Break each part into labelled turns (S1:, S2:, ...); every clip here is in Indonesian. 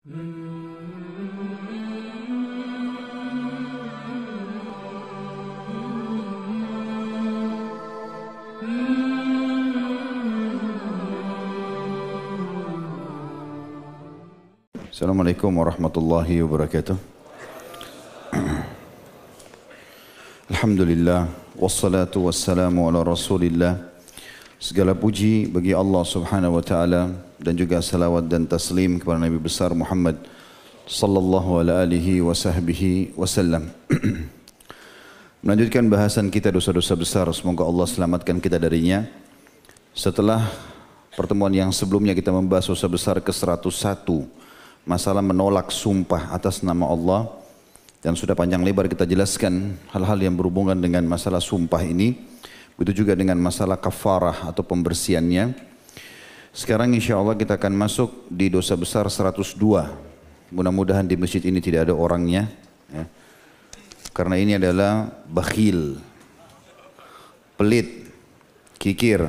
S1: Assalamualaikum warahmatullahi wabarakatuh. Alhamdulillah, wassalatu wassalamu ala rasulillah. Segala puji bagi Allah subhanahu wa ta'ala dan juga salawat dan taslim kepada Nabi besar Muhammad sallallahu alaihi wa sahbihi wasallam. Melanjutkan bahasan kita dosa-dosa besar, semoga Allah selamatkan kita darinya. Setelah pertemuan yang sebelumnya kita membahas dosa besar ke-101, masalah menolak sumpah atas nama Allah, dan sudah panjang lebar kita jelaskan hal-hal yang berhubungan dengan masalah sumpah ini. Begitu juga dengan masalah kafarah atau pembersihannya. Sekarang insya Allah kita akan masuk di dosa besar 102. Mudah-mudahan di masjid ini tidak ada orangnya, ya. Karena ini adalah bakhil, pelit, kikir.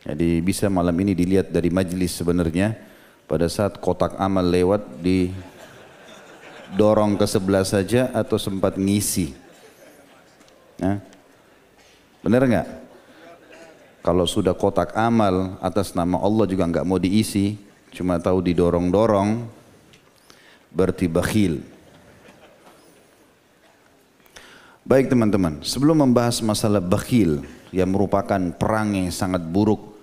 S1: Jadi bisa malam ini dilihat dari majlis sebenarnya. Pada saat kotak amal lewat, didorong ke sebelah saja atau sempat ngisi. Nah, benar nggak? Kalau sudah kotak amal atas nama Allah juga nggak mau diisi, cuma tahu didorong-dorong, berarti bakhil. Baik teman-teman, sebelum membahas masalah bakhil yang merupakan perang yang sangat buruk,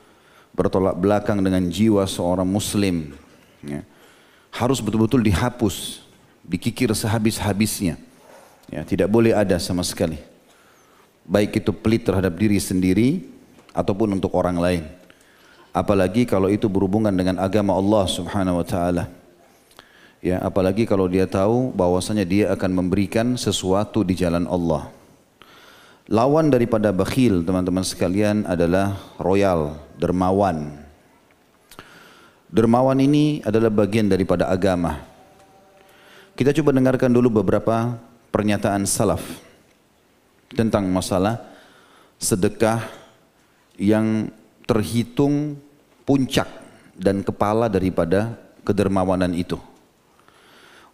S1: bertolak belakang dengan jiwa seorang muslim, ya, harus betul-betul dihapus, dikikir sehabis-habisnya, ya, tidak boleh ada sama sekali. Baik itu pelit terhadap diri sendiri ataupun untuk orang lain. Apalagi kalau itu berhubungan dengan agama Allah subhanahu wa ta'ala. Ya, apalagi kalau dia tahu bahwasanya dia akan memberikan sesuatu di jalan Allah. Lawan daripada bakhil teman-teman sekalian adalah royal, dermawan. Dermawan ini adalah bagian daripada agama. Kita coba dengarkan dulu beberapa pernyataan salaf tentang masalah sedekah yang terhitung puncak dan kepala daripada kedermawanan itu.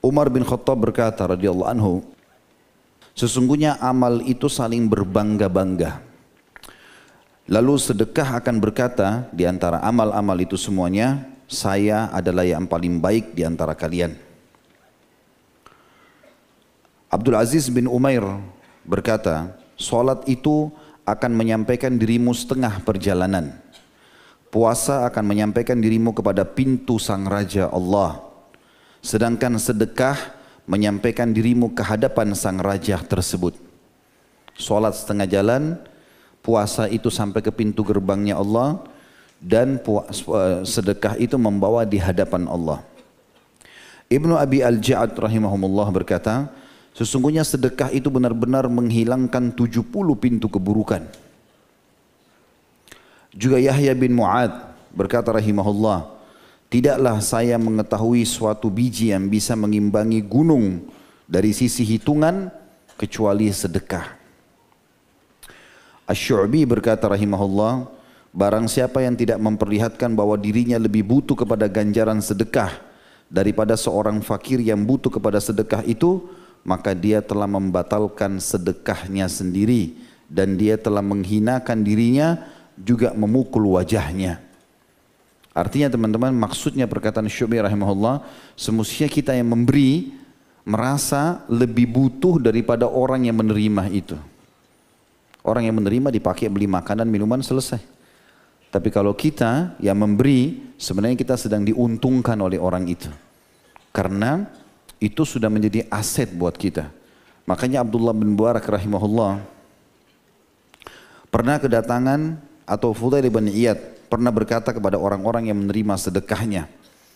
S1: Umar bin Khattab berkata radhiyallahu anhu, sesungguhnya amal itu saling berbangga-bangga. Lalu sedekah akan berkata di antara amal-amal itu semuanya, saya adalah yang paling baik di antara kalian. Abdul Aziz bin Umair berkata, salat itu akan menyampaikan dirimu setengah perjalanan. Puasa akan menyampaikan dirimu kepada pintu sang Raja Allah. Sedangkan sedekah menyampaikan dirimu ke hadapan sang Raja tersebut. Salat setengah jalan, puasa itu sampai ke pintu gerbangnya Allah, dan sedekah itu membawa di hadapan Allah. Ibnu Abi Al-Ja'ad rahimahumullah berkata, sesungguhnya sedekah itu benar-benar menghilangkan 70 pintu keburukan. Juga Yahya bin Mu'ad berkata rahimahullah, tidaklah saya mengetahui suatu biji yang bisa mengimbangi gunung dari sisi hitungan kecuali sedekah. Asy-Syu'bi berkata rahimahullah, barang siapa yang tidak memperlihatkan bahwa dirinya lebih butuh kepada ganjaran sedekah daripada seorang fakir yang butuh kepada sedekah itu, maka dia telah membatalkan sedekahnya sendiri dan dia telah menghinakan dirinya, juga memukul wajahnya. Artinya teman-teman, maksudnya perkataan Syu'bi rahimahullah, semestinya kita yang memberi merasa lebih butuh daripada orang yang menerima itu. Orang yang menerima dipakai beli makanan, minuman, selesai. Tapi kalau kita yang memberi, sebenarnya kita sedang diuntungkan oleh orang itu. Karena itu sudah menjadi aset buat kita. Makanya Abdullah bin Mubarak rahimahullah pernah kedatangan, atau Fudail bin Iyad pernah berkata kepada orang-orang yang menerima sedekahnya.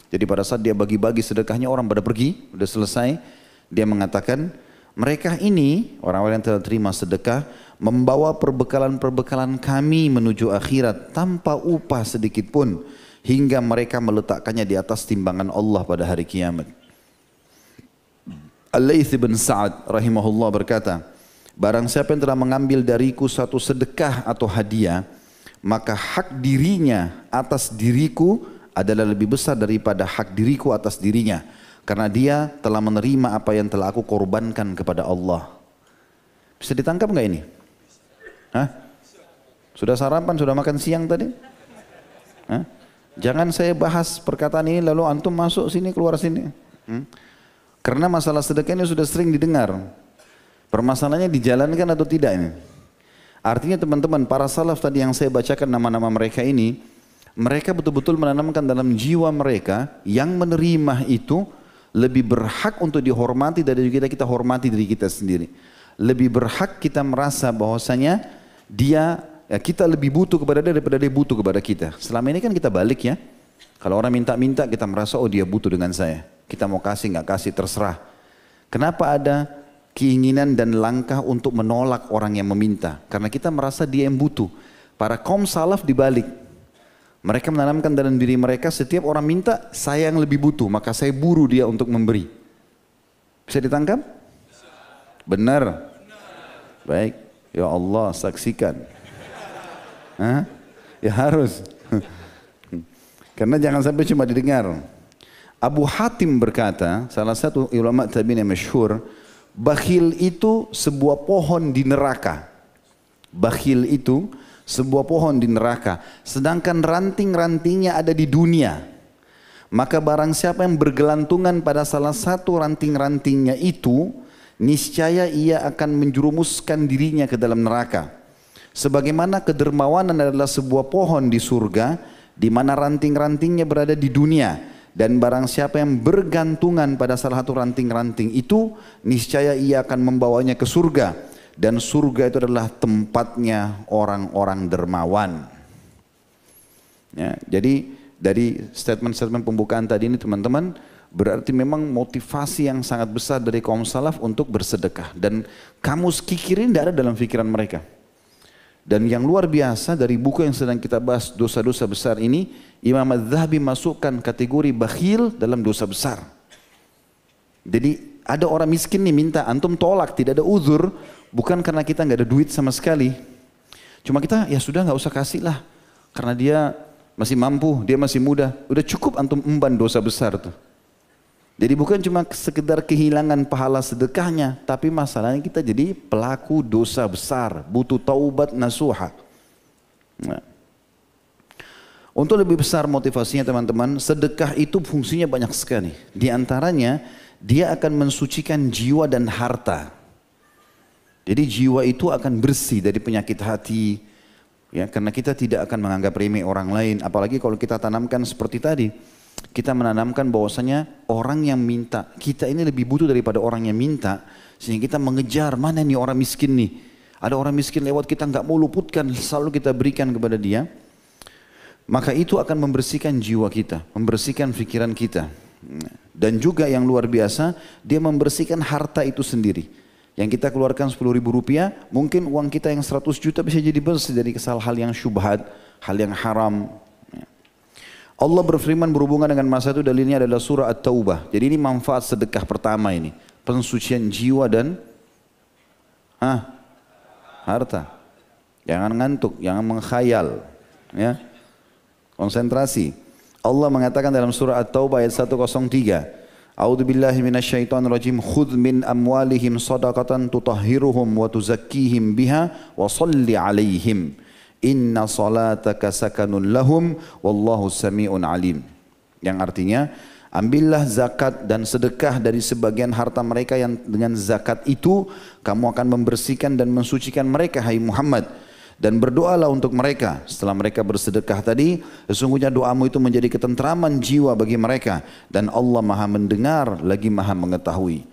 S1: Jadi pada saat dia bagi-bagi sedekahnya, orang pada pergi, udah selesai. Dia mengatakan, mereka ini orang-orang yang telah terima sedekah membawa perbekalan-perbekalan kami menuju akhirat tanpa upah sedikit pun, hingga mereka meletakkannya di atas timbangan Allah pada hari kiamat. Al-Layth bin Sa'ad rahimahullah berkata, barang siapa yang telah mengambil dariku satu sedekah atau hadiah, maka hak dirinya atas diriku adalah lebih besar daripada hak diriku atas dirinya. Karena dia telah menerima apa yang telah aku korbankan kepada Allah. Bisa ditangkap nggak ini? Hah? Sudah sarapan, sudah makan siang tadi? Hah? Jangan saya bahas perkataan ini lalu antum masuk sini keluar sini. Karena masalah sedekah ini sudah sering didengar. Permasalahannya dijalankan atau tidak ini. Artinya teman-teman, para salaf tadi yang saya bacakan nama-nama mereka ini, mereka betul-betul menanamkan dalam jiwa mereka yang menerima itu lebih berhak untuk dihormati dari kita hormati diri kita sendiri. Lebih berhak kita merasa bahwasanya kita lebih butuh kepada dia daripada dia butuh kepada kita. Selama ini kan kita balik ya. Kalau orang minta-minta kita merasa oh dia butuh dengan saya. Kita mau kasih nggak kasih terserah. Kenapa ada keinginan dan langkah untuk menolak orang yang meminta? Karena kita merasa dia yang butuh. Para kaum salaf dibalik. Mereka menanamkan dalam diri mereka setiap orang minta saya yang lebih butuh. Maka saya buru dia untuk memberi. Bisa ditangkap? Benar? Baik. Ya Allah saksikan. Hah? Ya harus. Karena jangan sampai cuma didengar. Abu Hatim berkata, salah satu ulama tabi'in yang masyhur, bakhil itu sebuah pohon di neraka. Bakhil itu sebuah pohon di neraka. Sedangkan ranting-rantingnya ada di dunia. Maka barang siapa yang bergelantungan pada salah satu ranting-rantingnya itu, niscaya ia akan menjerumuskan dirinya ke dalam neraka. Sebagaimana kedermawanan adalah sebuah pohon di surga, di mana ranting-rantingnya berada di dunia. Dan barang siapa yang bergantungan pada salah satu ranting-ranting itu, niscaya ia akan membawanya ke surga. Dan surga itu adalah tempatnya orang-orang dermawan. Ya, jadi dari statement-statement pembukaan tadi ini teman-teman, berarti memang motivasi yang sangat besar dari kaum salaf untuk bersedekah. Dan kamu kikirin tidak ada dalam pikiran mereka. Dan yang luar biasa dari buku yang sedang kita bahas dosa-dosa besar ini, Imam Az-Zahabi masukkan kategori bakhil dalam dosa besar. Jadi ada orang miskin nih minta, antum tolak, tidak ada uzur, bukan karena kita nggak ada duit sama sekali. Cuma kita ya sudah nggak usah kasih lah, karena dia masih mampu, dia masih muda, udah cukup antum emban dosa besar tuh. Jadi bukan cuma sekedar kehilangan pahala sedekahnya, tapi masalahnya kita jadi pelaku dosa besar, butuh taubat nasuha. Nah. Untuk lebih besar motivasinya teman-teman, sedekah itu fungsinya banyak sekali. Di antaranya, dia akan mensucikan jiwa dan harta. Jadi jiwa itu akan bersih dari penyakit hati, ya, karena kita tidak akan menganggap remeh orang lain. Apalagi kalau kita tanamkan seperti tadi. Kita menanamkan bahwasanya orang yang minta, kita ini lebih butuh daripada orang yang minta. Sehingga kita mengejar, mana nih orang miskin nih. Ada orang miskin lewat kita nggak mau luputkan, selalu kita berikan kepada dia. Maka itu akan membersihkan jiwa kita, membersihkan pikiran kita. Dan juga yang luar biasa, dia membersihkan harta itu sendiri. Yang kita keluarkan 10.000 rupiah, mungkin uang kita yang 100 juta bisa jadi bersih dari hal yang syubhat, hal yang haram. Allah berfirman berhubungan dengan masa itu, dalilnya adalah surah At-Taubah. Jadi ini manfaat sedekah pertama ini. Pensucian jiwa dan harta. Jangan ngantuk, jangan mengkhayal. Ya. Konsentrasi. Allah mengatakan dalam surah At-Taubah ayat 103. A'udzu billahi minasyaitonir rajim. Khudz min amwalihim shadaqatan tutahhiruhum wa tuzakkihim biha wa shalli 'alaihim. Inna salataka sakanun lahum wallahu sami'un alim. Yang artinya, ambillah zakat dan sedekah dari sebagian harta mereka yang dengan zakat itu kamu akan membersihkan dan mensucikan mereka, hai Muhammad. Dan berdoalah untuk mereka. Setelah mereka bersedekah tadi, sesungguhnya doamu itu menjadi ketentraman jiwa bagi mereka. Dan Allah maha mendengar lagi maha mengetahui.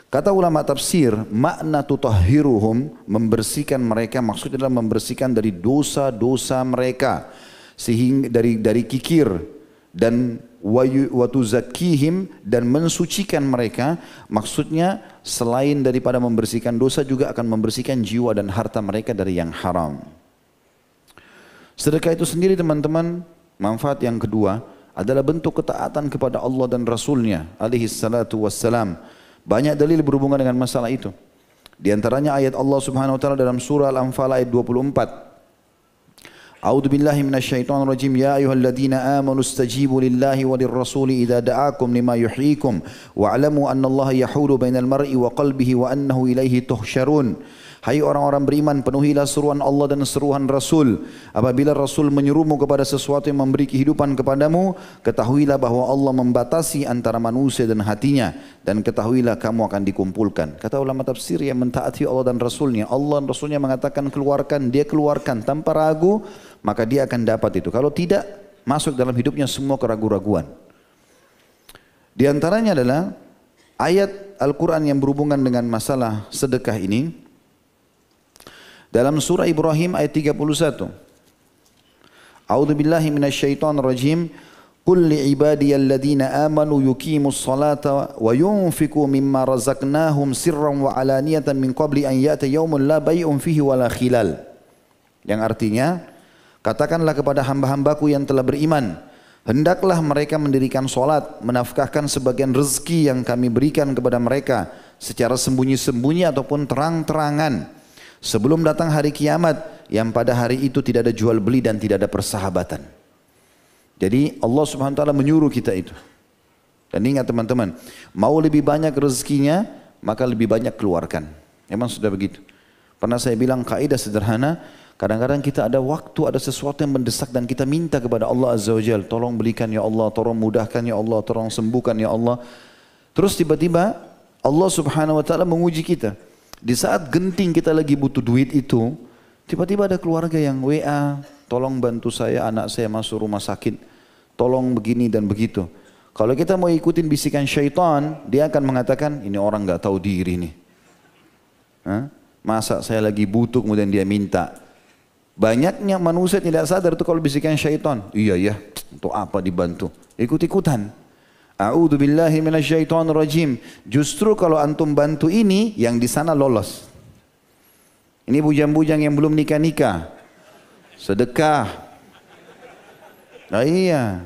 S1: Kata ulama tafsir, makna tutahhiruhum, membersihkan mereka, maksudnya adalah membersihkan dari dosa-dosa mereka. Sehingga dari kikir dan watuzakihim, dan mensucikan mereka, maksudnya selain daripada membersihkan dosa juga akan membersihkan jiwa dan harta mereka dari yang haram. Sedekah itu sendiri teman-teman, manfaat yang kedua adalah bentuk ketaatan kepada Allah dan Rasulnya alaihi salatu wassalam. Banyak dalil berhubungan dengan masalah itu. Di antaranya ayat Allah Subhanahu wa taala dalam surah Al-Anfal ayat 24. A'udzu billahi minasyaitonir rajim. Ya ayyuhalladzina amanu istajibu lillahi walir rasuli idza da'akum lima yuhyikum wa'lamu annallaha yahulu bainal mar'i wa qalbihi wa annahu ilaihi tuhsyarun. Hai orang-orang beriman, penuhilah seruan Allah dan seruan Rasul. Apabila Rasul menyuruhmu kepada sesuatu yang memberi kehidupan kepadamu, ketahuilah bahwa Allah membatasi antara manusia dan hatinya. Dan ketahuilah kamu akan dikumpulkan. Kata ulama tafsir yang mentaati Allah dan Rasulnya, Allah dan Rasulnya mengatakan keluarkan, dia keluarkan tanpa ragu, maka dia akan dapat itu. Kalau tidak, masuk dalam hidupnya semua keraguan-raguan. Di antaranya adalah ayat Al-Quran yang berhubungan dengan masalah sedekah ini. Dalam surah Ibrahim ayat 31. A'udzu billahi minasyaitonir rajim. Qul li ibadiyalladzina amanu yuqimus salata wa yunfiqu mimma razaqnahum sirran wa alaniyatan min qabli an ya'ta yaumun la bai'un fihi wala khilal. Yang artinya, katakanlah kepada hamba-hambaku yang telah beriman, hendaklah mereka mendirikan solat, menafkahkan sebagian rezeki yang kami berikan kepada mereka secara sembunyi-sembunyi ataupun terang-terangan. Sebelum datang hari kiamat yang pada hari itu tidak ada jual beli dan tidak ada persahabatan. Jadi Allah Subhanahu wa taala menyuruh kita itu. Dan ingat teman-teman, mau lebih banyak rezekinya, maka lebih banyak keluarkan. Memang sudah begitu. Pernah saya bilang kaidah sederhana, kadang-kadang kita ada waktu, ada sesuatu yang mendesak dan kita minta kepada Allah Azza wa Jalla, tolong berikan ya Allah, tolong mudahkan ya Allah, tolong sembuhkan ya Allah. Terus tiba-tiba Allah Subhanahu wa taala menguji kita. Di saat genting kita lagi butuh duit itu, tiba-tiba ada keluarga yang WA, tolong bantu saya, anak saya masuk rumah sakit, tolong begini dan begitu. Kalau kita mau ikutin bisikan syaitan, dia akan mengatakan, ini orang nggak tahu diri nih. Hah? Masa saya lagi butuh kemudian dia minta. Banyaknya manusia tidak sadar itu kalau bisikan syaitan. Iya ya, untuk apa dibantu? Ikut-ikutan. A'udzu billahi minasyaitonir rajim. Justru kalau antum bantu ini, yang di sana lolos. Ini bujang-bujang yang belum nikah-nikah. Sedekah. Nah iya,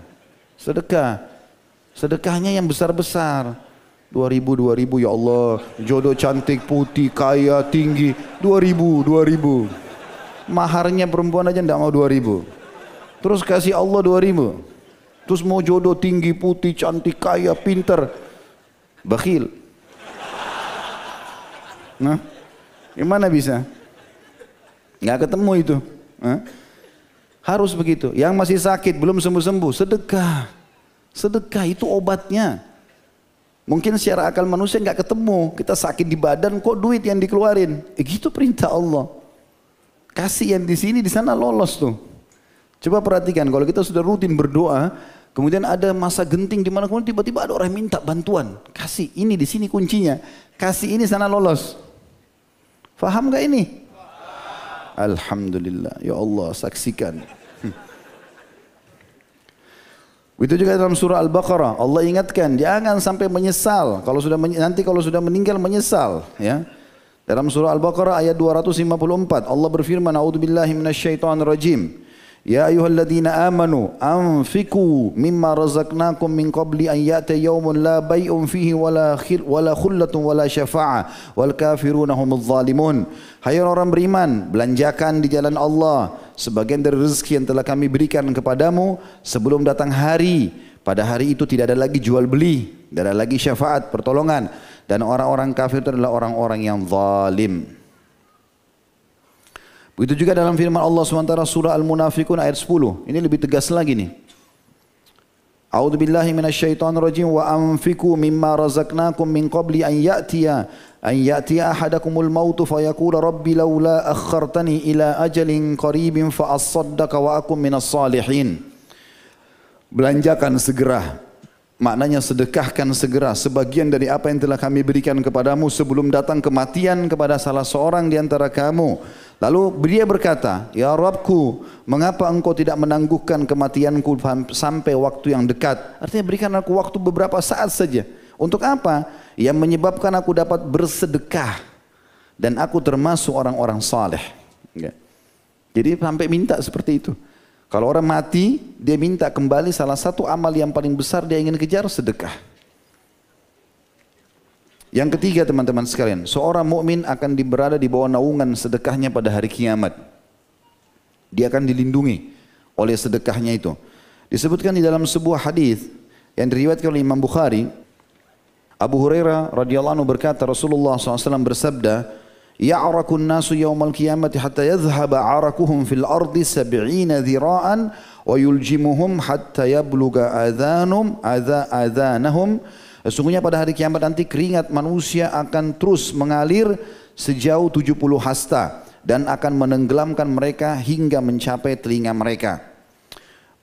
S1: sedekah. Sedekahnya yang besar-besar. 2.000 ya Allah, jodoh cantik, putih, kaya, tinggi. 2.000. Maharnya perempuan aja enggak mau 2.000. Terus kasih Allah 2.000. Terus mau jodoh tinggi, putih, cantik, kaya, pinter. Bakhil. Nah, gimana bisa? Nggak ketemu itu. Harus begitu. Yang masih sakit, belum sembuh-sembuh, sedekah. Sedekah itu obatnya. Mungkin secara akal manusia nggak ketemu. Kita sakit di badan, kok duit yang dikeluarin? Gitu perintah Allah. Kasih yang di sini, di sana lolos tuh. Coba perhatikan, kalau kita sudah rutin berdoa, kemudian ada masa genting di mana kemudian tiba-tiba ada orang minta bantuan. Kasih, ini di sini kuncinya. Kasih ini, sana lolos. Faham gak ini? Alhamdulillah, ya Allah saksikan. Itu juga dalam surah Al-Baqarah, Allah ingatkan, jangan sampai menyesal. Nanti kalau sudah meninggal menyesal. Ya. Dalam surah Al-Baqarah ayat 254, Allah berfirman, A'udzubillahi minasyaitonirrajim. Ya ayyuhalladzina amanu anfiqu mimma razaqnakum min qabli an ya'ta yawmun la bay'un fihi wala khullatun wala syafa'ah wal kafiruna humudz zalimun. Hai orang beriman, belanjakan di jalan Allah sebagian dari rezeki yang telah kami berikan kepadamu sebelum datang hari. Pada hari itu tidak ada lagi jual beli, tidak ada lagi syafaat, pertolongan, dan orang-orang kafir itu adalah orang-orang yang zalim. Begitu juga dalam firman Allah SWT surah Al-Munafiqun ayat 10. Ini lebih tegas lagi nih. A'udzu billahi minasyaitonir rajim wa anfiqu mimma razaqnakum min qabli an ya'tiya ahadakumul mautu fayaqula rabbi laula akhartani ila ajalin qaribin fa asaddaqa wa akum minas salihin. Belanjakan segera. Maknanya sedekahkan segera sebagian dari apa yang telah kami berikan kepadamu sebelum datang kematian kepada salah seorang di antara kamu. Lalu dia berkata, ya Rabbku, mengapa engkau tidak menangguhkan kematianku sampai waktu yang dekat? Artinya berikan aku waktu beberapa saat saja. Untuk apa? Yang menyebabkan aku dapat bersedekah dan aku termasuk orang-orang saleh. Jadi sampai minta seperti itu. Kalau orang mati, dia minta kembali salah satu amal yang paling besar dia ingin kejar, sedekah. Yang ketiga teman-teman sekalian, seorang mukmin akan berada di bawah naungan sedekahnya pada hari kiamat. Dia akan dilindungi oleh sedekahnya itu. Disebutkan di dalam sebuah hadis yang diriwayatkan oleh Imam Bukhari, Abu Hurairah radhiyallahu anhu berkata, Rasulullah SAW bersabda, "Ya'rakun nasu yawmal qiyamati hatta yadhhaba 'arakuhum fil ardi 70 dhira'an wa yuljimuhum hatta yabluga adhanahum." Sesungguhnya pada hari kiamat nanti keringat manusia akan terus mengalir sejauh 70 hasta dan akan menenggelamkan mereka hingga mencapai telinga mereka.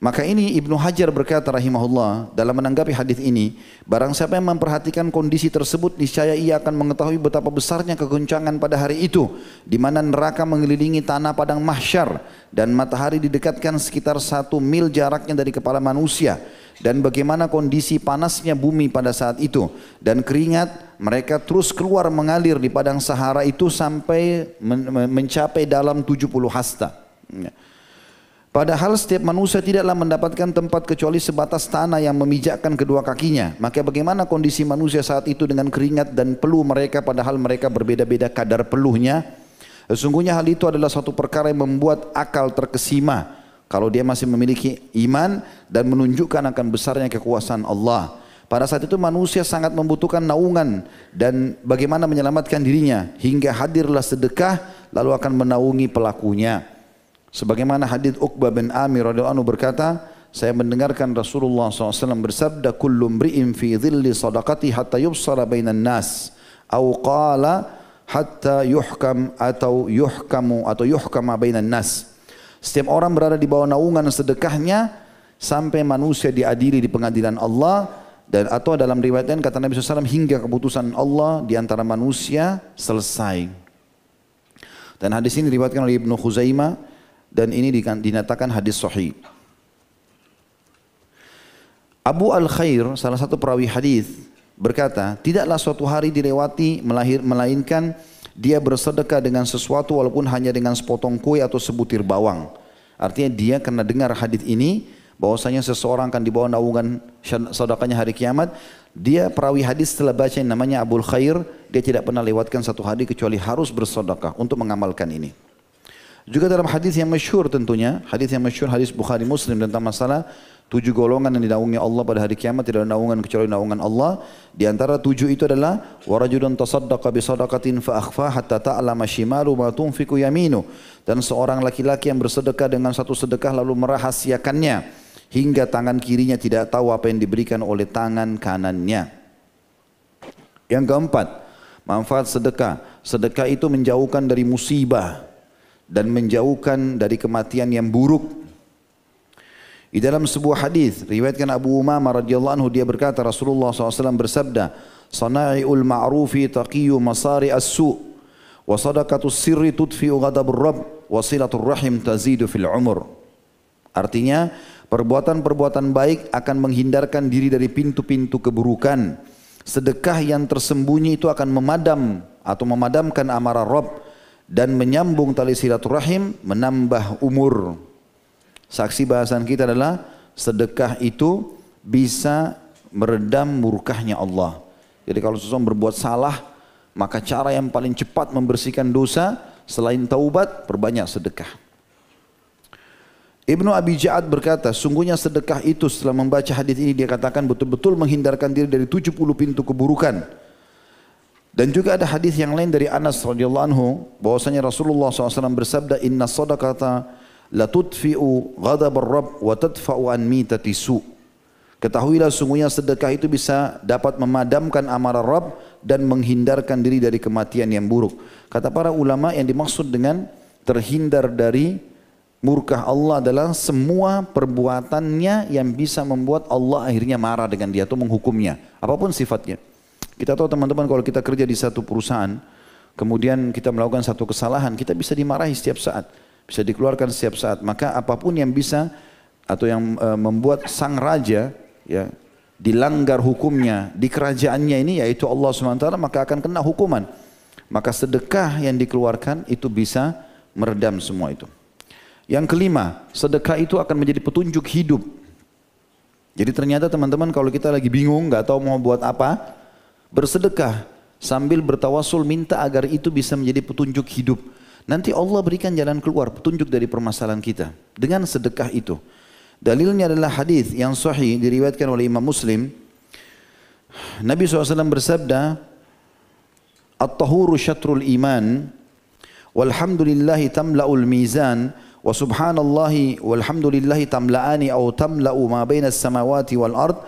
S1: Maka ini Ibnu Hajar berkata rahimahullah dalam menanggapi hadis ini, barang siapa yang memperhatikan kondisi tersebut, niscaya ia akan mengetahui betapa besarnya kegoncangan pada hari itu, di mana neraka mengelilingi tanah padang mahsyar dan matahari didekatkan sekitar 1 mil jaraknya dari kepala manusia, dan bagaimana kondisi panasnya bumi pada saat itu, dan keringat mereka terus keluar mengalir di padang Sahara itu sampai mencapai dalam 70 hasta. Padahal setiap manusia tidaklah mendapatkan tempat kecuali sebatas tanah yang memijakkan kedua kakinya. Maka bagaimana kondisi manusia saat itu dengan keringat dan peluh mereka, padahal mereka berbeda-beda kadar peluhnya. Sesungguhnya hal itu adalah suatu perkara yang membuat akal terkesima kalau dia masih memiliki iman dan menunjukkan akan besarnya kekuasaan Allah. Pada saat itu manusia sangat membutuhkan naungan dan bagaimana menyelamatkan dirinya, hingga hadirlah sedekah lalu akan menaungi pelakunya. Sebagaimana hadits Uqbah bin Amir radhiyallahu anhu berkata, saya mendengarkan Rasulullah SAW bersabda, "Kullu mri'in fi dhilli sadaqati hatta yubsara bainan nas." Atau qala hatta yuhkam atau yuhkama bainan nas. Setiap orang berada di bawah naungan sedekahnya sampai manusia diadili di pengadilan Allah, dan atau dalam riwayat lain kata Nabi SAW, hingga keputusan Allah di antara manusia selesai. Dan hadis ini diriwayatkan oleh Ibnu Khuzaimah dan ini dinyatakan hadis sahih. Abu Al-Khair, salah satu perawi hadis, berkata, tidaklah suatu hari dilewati melainkan dia bersedekah dengan sesuatu walaupun hanya dengan sepotong kue atau sebutir bawang. Artinya dia karena dengar hadis ini bahwasanya seseorang akan dibawa naungan sedekahnya hari kiamat. Dia perawi hadis setelah baca yang namanya Abu Al-Khair, dia tidak pernah lewatkan satu hari kecuali harus bersedekah untuk mengamalkan ini. Juga dalam hadis yang masyhur tentunya, hadis yang masyhur, hadis Bukhari Muslim tentang masalah 7 golongan yang dinaungi Allah pada hari kiamat, tidak ada naungan kecuali naungan Allah. Di antara 7 itu adalah warajulun tasaddaqa bi sadaqatin fa akhfa hatta ta'lama shimalu ma tunfiqu yaminu, dan seorang laki-laki yang bersedekah dengan satu sedekah lalu merahasiakannya hingga tangan kirinya tidak tahu apa yang diberikan oleh tangan kanannya. Yang keempat, manfaat sedekah. Sedekah itu menjauhkan dari musibah dan menjauhkan dari kematian yang buruk. Di dalam sebuah hadis riwayatkan Abu Umamah radhiyallahu anhu, dia berkata Rasulullah SAW bersabda, "Sana'iul ma'rufi taqiyyu masari as-su' wa sadaqatus sirri tudfi'u ghadabur rabb wa silatur rahim tazidu fil umur." Artinya, perbuatan-perbuatan baik akan menghindarkan diri dari pintu-pintu keburukan. Sedekah yang tersembunyi itu akan memadamkan amarah Rabb dan menyambung tali silaturahim, menambah umur. Saksi bahasan kita adalah sedekah itu bisa meredam murkahnya Allah. Jadi kalau seseorang berbuat salah, maka cara yang paling cepat membersihkan dosa selain taubat, perbanyak sedekah. Ibnu Abi Ja'ad berkata, sungguhnya sedekah itu setelah membaca hadis ini dia katakan betul-betul menghindarkan diri dari 70 pintu keburukan. Dan juga ada hadis yang lain dari Anas radhiyallahu anhu bahwasanya Rasulullah SAW bersabda, "Inna sadaqata la tudfi'u ghadabar rabb wa tadfa'u an mitati su." Ketahuilah sungguhnya sedekah itu bisa dapat memadamkan amarah Rabb dan menghindarkan diri dari kematian yang buruk. Kata para ulama, yang dimaksud dengan terhindar dari murkah Allah adalah semua perbuatannya yang bisa membuat Allah akhirnya marah dengan dia atau menghukumnya, apapun sifatnya. Kita tahu teman-teman, kalau kita kerja di satu perusahaan, kemudian kita melakukan satu kesalahan, kita bisa dimarahi setiap saat, bisa dikeluarkan setiap saat. Maka apapun yang bisa atau yang membuat sang raja ya dilanggar hukumnya di kerajaannya ini, yaitu Allah SWT, maka akan kena hukuman. Maka sedekah yang dikeluarkan itu bisa meredam semua itu. Yang kelima, sedekah itu akan menjadi petunjuk hidup. Jadi ternyata teman-teman, kalau kita lagi bingung, nggak tahu mau buat apa, bersedekah sambil bertawasul minta agar itu bisa menjadi petunjuk hidup. Nanti Allah berikan jalan keluar, petunjuk dari permasalahan kita dengan sedekah itu. Dalilnya adalah hadis yang sahih diriwayatkan oleh Imam Muslim. Nabi SAW bersabda, "At-tahuru syatrul iman, walhamdulillahi tamla'ul mizan, wa subhanallahi walhamdulillahi tamla'ani aw tamla'u ma bainas samawati wal ard,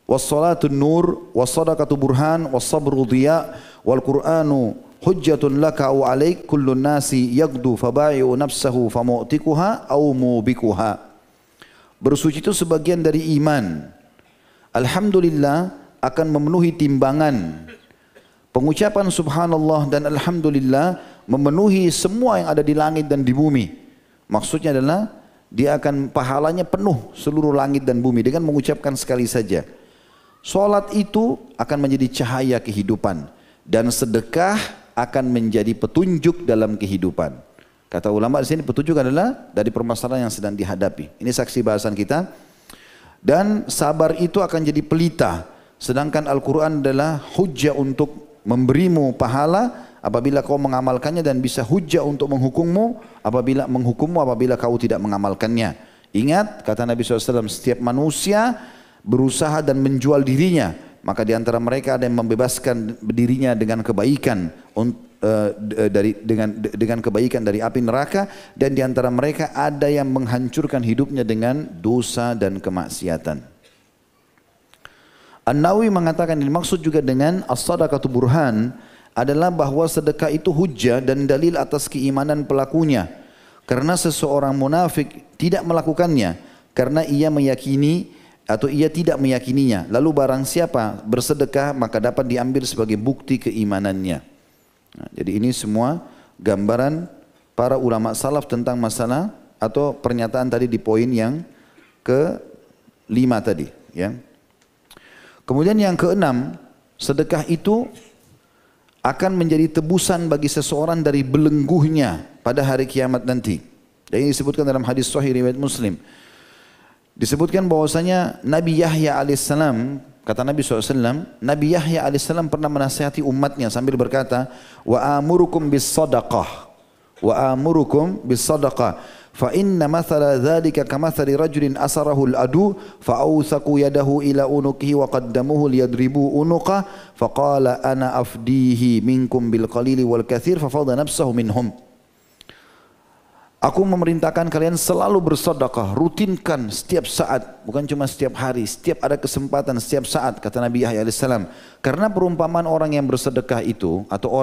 S1: was-salatu nur, was-sadaqatu burhan, was-sabru dhiya, wal qur'anu hujjatun laka aw alaik, kullu nasi yagdu faba'i'u nafsahu famu'tikuha aw mubikuha." Bersuci itu sebagian dari iman. Alhamdulillah akan memenuhi timbangan. Pengucapan subhanallah dan alhamdulillah memenuhi semua yang ada di langit dan di bumi. Maksudnya adalah dia akan pahalanya penuh seluruh langit dan bumi dengan mengucapkan sekali saja. Salat itu akan menjadi cahaya kehidupan dan sedekah akan menjadi petunjuk dalam kehidupan. Kata ulama di sini petunjuk adalah dari permasalahan yang sedang dihadapi. Ini saksi bahasan kita. Dan sabar itu akan jadi pelita. Sedangkan Al-Quran adalah hujjah untuk memberimu pahala apabila kau mengamalkannya dan bisa hujjah untuk menghukummu apabila kau tidak mengamalkannya. Ingat kata Nabi SAW, setiap manusia berusaha dan menjual dirinya. Maka di antara mereka ada yang membebaskan dirinya dengan kebaikan dengan kebaikan dari api neraka, dan di antara mereka ada yang menghancurkan hidupnya dengan dosa dan kemaksiatan. An-Nawawi mengatakan dimaksud juga dengan as-sadaqatu burhan adalah bahwa sedekah itu hujjah dan dalil atas keimanan pelakunya. Karena seseorang munafik tidak melakukannya karena ia meyakini atau ia tidak meyakininya. Lalu barang siapa bersedekah maka dapat diambil sebagai bukti keimanannya. Nah, jadi ini semua gambaran para ulama salaf tentang masalah atau pernyataan tadi di poin yang ke-5 tadi. Ya. Kemudian yang ke-6, sedekah itu akan menjadi tebusan bagi seseorang dari belenggunya pada hari kiamat nanti. Dan ini disebutkan dalam hadis sahih riwayat Muslim. Disebutkan bahwasanya Nabi Yahya alaihissalam, kata Nabi SAW, Nabi Yahya alaihissalam pernah menasihati umatnya sambil berkata, wa amurukum bis sadaqah, fa inna mathala dhalika kamathali rajulin asarahu al-adu fa awthaku yadahu ila unukihi wa qaddamuhu liyadribu unuqah fa qala ana afdihi minkum bil qalili wal kathir fa fadha nafsahu minhum. Aku memerintahkan kalian selalu bersedekah, rutinkan setiap saat, bukan cuma setiap hari, setiap ada kesempatan, setiap saat, kata Nabi Yahya alaihissalam. Karena perumpamaan orang yang bersedekah itu, atau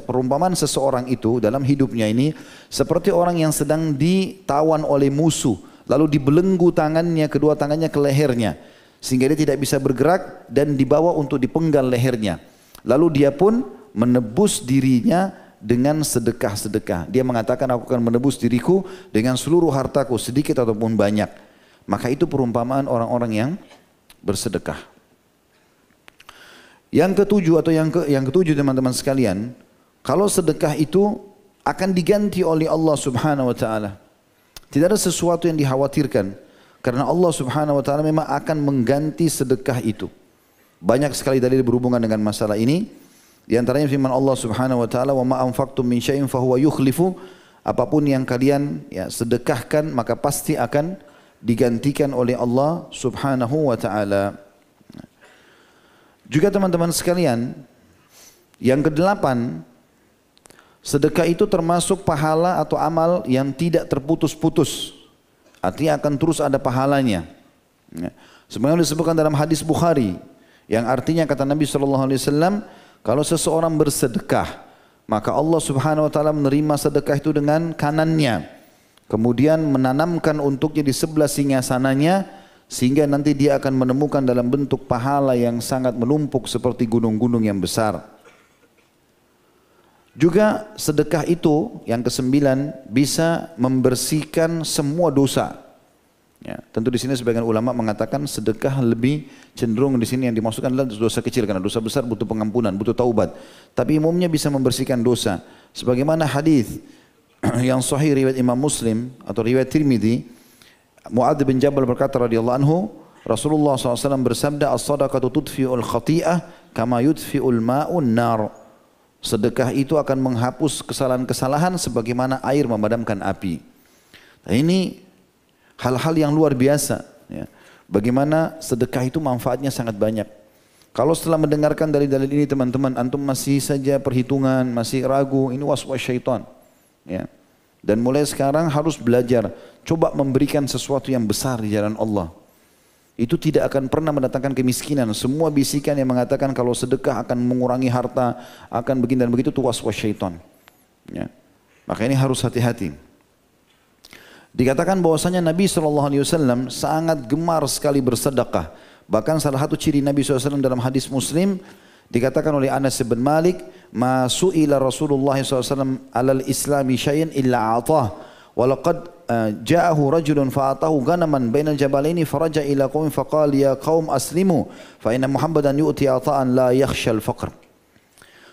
S1: perumpamaan seseorang itu dalam hidupnya ini, seperti orang yang sedang ditawan oleh musuh, lalu dibelenggu tangannya, kedua tangannya ke lehernya, sehingga dia tidak bisa bergerak dan dibawa untuk dipenggal lehernya. Lalu dia pun menebus dirinya dengan sedekah-sedekah. Dia mengatakan aku akan menebus diriku dengan seluruh hartaku, sedikit ataupun banyak. Maka itu perumpamaan orang-orang yang bersedekah. Yang ketujuh atau yang ketujuh teman-teman sekalian, kalau sedekah itu akan diganti oleh Allah Subhanahu wa taala. Tidak ada sesuatu yang dikhawatirkan karena Allah Subhanahu wa taala memang akan mengganti sedekah itu. Banyak sekali dalil berhubungan dengan masalah ini. Di antaranya firman Allah Subhanahu wa taala, "Wa ma anfaqtum min syai'in fahuwa yukhlifu." Apapun yang kalian sedekahkan maka pasti akan digantikan oleh Allah Subhanahu wa taala. Juga teman-teman sekalian, yang ke-8, sedekah itu termasuk pahala atau amal yang tidak terputus-putus. Artinya akan terus ada pahalanya. Sebagaimana disebutkan dalam hadis Bukhari, yang artinya kata Nabi SAW, kalau seseorang bersedekah, maka Allah Subhanahu wa taala menerima sedekah itu dengan kanannya. Kemudian menanamkan untuknya di sebelah singgasananya, sehingga nanti dia akan menemukan dalam bentuk pahala yang sangat menumpuk seperti gunung-gunung yang besar. Juga sedekah itu yang ke-9 bisa membersihkan semua dosa. Ya, tentu di sini sebagian ulama mengatakan sedekah lebih cenderung di sini yang dimaksudkan adalah dosa kecil, karena dosa besar butuh pengampunan, butuh taubat. Tapi umumnya bisa membersihkan dosa. Sebagaimana hadis yang sahih riwayat Imam Muslim atau riwayat Tirmidzi, Mu'adz bin Jabal berkata radhiyallahu anhu, Rasulullah SAW bersabda, "As-sadaqatu tudfi'ul khati'ah kama yudfi'ul ma'un nar." Sedekah itu akan menghapus kesalahan-kesalahan sebagaimana air memadamkan api. Nah, ini hal-hal yang luar biasa. Ya. Bagaimana sedekah itu manfaatnya sangat banyak. Kalau setelah mendengarkan dari dalil ini teman-teman, antum masih saja perhitungan, masih ragu, ini was-was syaitan. Ya. Dan mulai sekarang harus belajar, coba memberikan sesuatu yang besar di jalan Allah. Itu tidak akan pernah mendatangkan kemiskinan. Semua bisikan yang mengatakan kalau sedekah akan mengurangi harta, akan begini dan begitu, itu was-was syaitan. Ya. Maka ini harus hati-hati. Dikatakan bahwasanya Nabi SAW sangat gemar sekali bersedekah. Bahkan salah satu ciri Nabi SAW dalam hadis Muslim, dikatakan oleh Anas bin Malik, "Ma su'ila Rasulullah SAW alal islami syai'in illa a'tah. Walaqad ja'ahu rajulun fa'atahu ganaman bainal jabalaini faraja ila qaumin faqala ya qaum aslimu fa inna Muhammadan yu'ti ata'an la yakhshal faqr."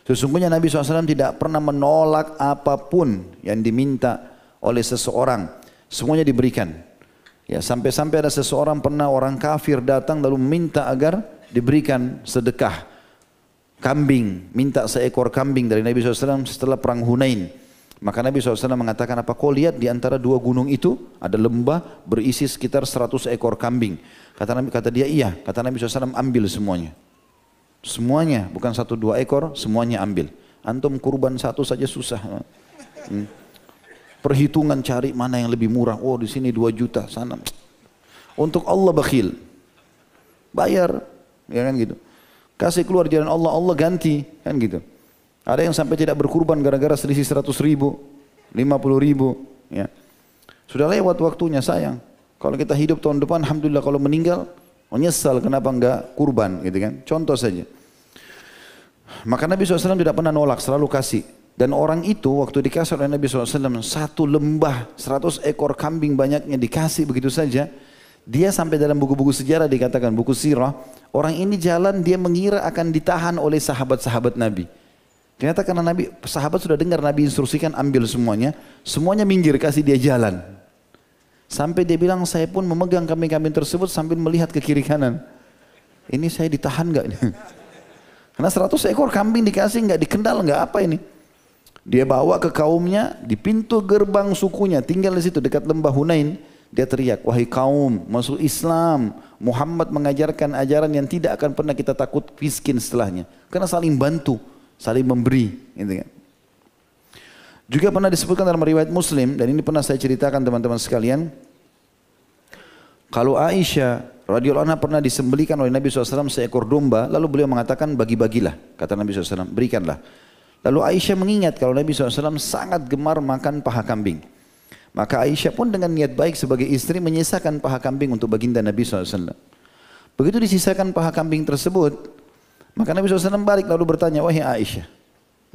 S1: Sesungguhnya Nabi SAW tidak pernah menolak apapun yang diminta oleh seseorang, semuanya diberikan. Ya, sampai-sampai ada seseorang pernah orang kafir datang lalu meminta agar diberikan sedekah kambing, minta seekor kambing dari Nabi SAW setelah perang Hunain. Maka Nabi SAW mengatakan, apa kau lihat di antara dua gunung itu ada lembah berisi sekitar 100 ekor kambing. Kata dia iya. Kata Nabi SAW, ambil semuanya. Semuanya, bukan 1-2 ekor, semuanya ambil. Antum kurban satu saja susah. Perhitungan cari mana yang lebih murah. Oh di sini 2 juta, sana. Untuk Allah bakhil. Bayar, ya kan gitu. Kasih keluar jalan Allah, Allah ganti, kan gitu. Ada yang sampai tidak berkurban gara-gara selisih 100.000, 50.000, ya. Sudah lewat waktunya sayang. Kalau kita hidup tahun depan, alhamdulillah, kalau meninggal, menyesal kenapa enggak kurban, gitu kan. Contoh saja. Maka Nabi SAW tidak pernah nolak, selalu kasih. Dan orang itu waktu dikasih oleh Nabi SAW, 1 lembah, 100 ekor kambing banyaknya dikasih begitu saja. Dia sampai dalam buku-buku sejarah dikatakan, buku sirah, orang ini jalan dia mengira akan ditahan oleh sahabat-sahabat Nabi. Ternyata karena sahabat sudah dengar Nabi instruksikan ambil semuanya, semuanya minggir kasih dia jalan. Sampai dia bilang saya pun memegang kambing-kambing tersebut sambil melihat ke kiri kanan. Ini saya ditahan enggak? Karena 100 ekor kambing dikasih enggak dikendal enggak apa ini. Dia bawa ke kaumnya di pintu gerbang sukunya, tinggal di situ dekat lembah Hunain. Dia teriak, wahai kaum, masuk Islam. Muhammad mengajarkan ajaran yang tidak akan pernah kita takut miskin setelahnya. Karena saling bantu, saling memberi. Gitu kan. Juga pernah disebutkan dalam riwayat Muslim, dan ini pernah saya ceritakan teman-teman sekalian. Kalau Aisyah radhiyallahu anha pernah disembelihkan oleh Nabi SAW seekor domba, lalu beliau mengatakan bagi-bagilah, kata Nabi SAW, berikanlah. Lalu Aisyah mengingat kalau Nabi SAW sangat gemar makan paha kambing. Maka Aisyah pun dengan niat baik sebagai istri menyisakan paha kambing untuk baginda Nabi SAW. Begitu disisakan paha kambing tersebut, maka Nabi SAW balik lalu bertanya, wahai Aisyah,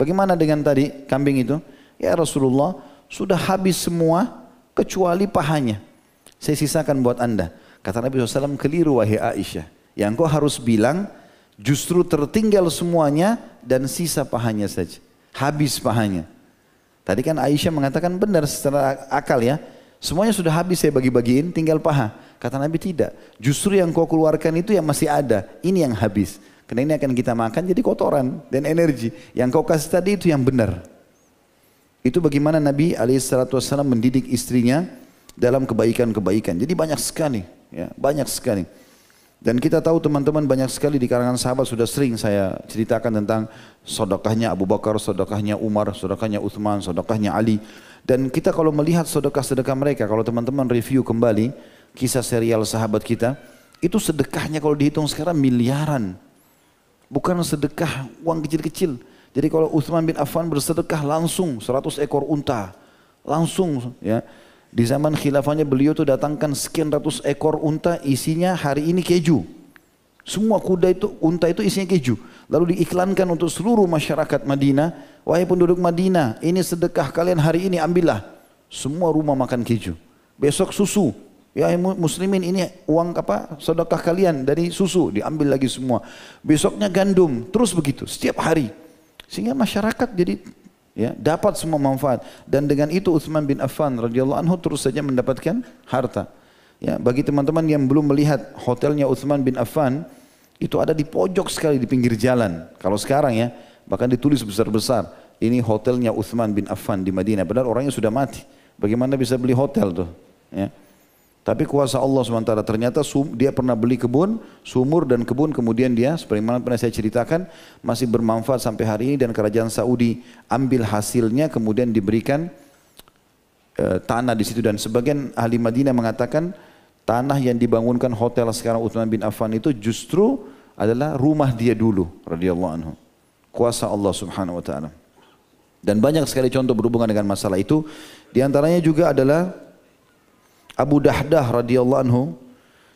S1: bagaimana dengan tadi kambing itu? Ya Rasulullah, sudah habis semua kecuali pahanya. Saya sisakan buat anda. Kata Nabi SAW, keliru wahai Aisyah. Yang kau harus bilang, justru tertinggal semuanya dan sisa pahanya saja. Habis pahanya. Tadi kan Aisyah mengatakan benar secara akal ya. Semuanya sudah habis saya bagi-bagiin, tinggal paha. Kata Nabi tidak. Justru yang kau keluarkan itu yang masih ada. Ini yang habis. Karena ini akan kita makan jadi kotoran dan energi. Yang kau kasih tadi itu yang benar. Itu bagaimana Nabi SAW mendidik istrinya dalam kebaikan-kebaikan. Jadi banyak sekali. Ya, banyak sekali. Dan kita tahu teman-teman banyak sekali di kalangan sahabat sudah sering saya ceritakan tentang sedekahnya Abu Bakar, sedekahnya Umar, sedekahnya Uthman, sedekahnya Ali. Dan kita kalau melihat sedekah-sedekah mereka, kalau teman-teman review kembali kisah serial sahabat kita, itu sedekahnya kalau dihitung sekarang miliaran. Bukan sedekah uang kecil-kecil. Jadi kalau Uthman bin Affan bersedekah langsung 100 ekor unta. Langsung ya. Di zaman khilafahnya beliau tuh datangkan sekian ratus ekor unta isinya hari ini keju. Semua kuda itu, unta itu isinya keju. Lalu diiklankan untuk seluruh masyarakat Madinah. Wahai penduduk Madinah, ini sedekah kalian hari ini ambillah. Semua rumah makan keju. Besok susu. Ya muslimin ini uang apa sedekah kalian dari susu. Diambil lagi semua. Besoknya gandum. Terus begitu setiap hari. Sehingga masyarakat jadi ya, dapat semua manfaat. Dan dengan itu Utsman bin Affan radhiyallahu anhu terus saja mendapatkan harta. Ya, bagi teman-teman yang belum melihat hotelnya Utsman bin Affan, itu ada di pojok sekali di pinggir jalan. Kalau sekarang ya, Bahkan ditulis besar-besar, ini hotelnya Uthman bin Affan di Madinah. Padahal orangnya sudah mati. Bagaimana bisa beli hotel tuh? Ya. Tapi kuasa Allah SWT, ternyata dia pernah beli kebun, sumur dan kebun, kemudian dia, seperti mana pernah saya ceritakan, masih bermanfaat sampai hari ini, dan kerajaan Saudi ambil hasilnya kemudian diberikan tanah di situ. Dan sebagian ahli Madinah mengatakan tanah yang dibangunkan hotel sekarang Uthman bin Affan itu justru adalah rumah dia dulu radhiyallahu anhu. Kuasa Allah Subhanahu wa taala. Dan banyak sekali contoh berhubungan dengan masalah itu. Di antaranya juga adalah Abu Dahdah radhiyallahu anhu,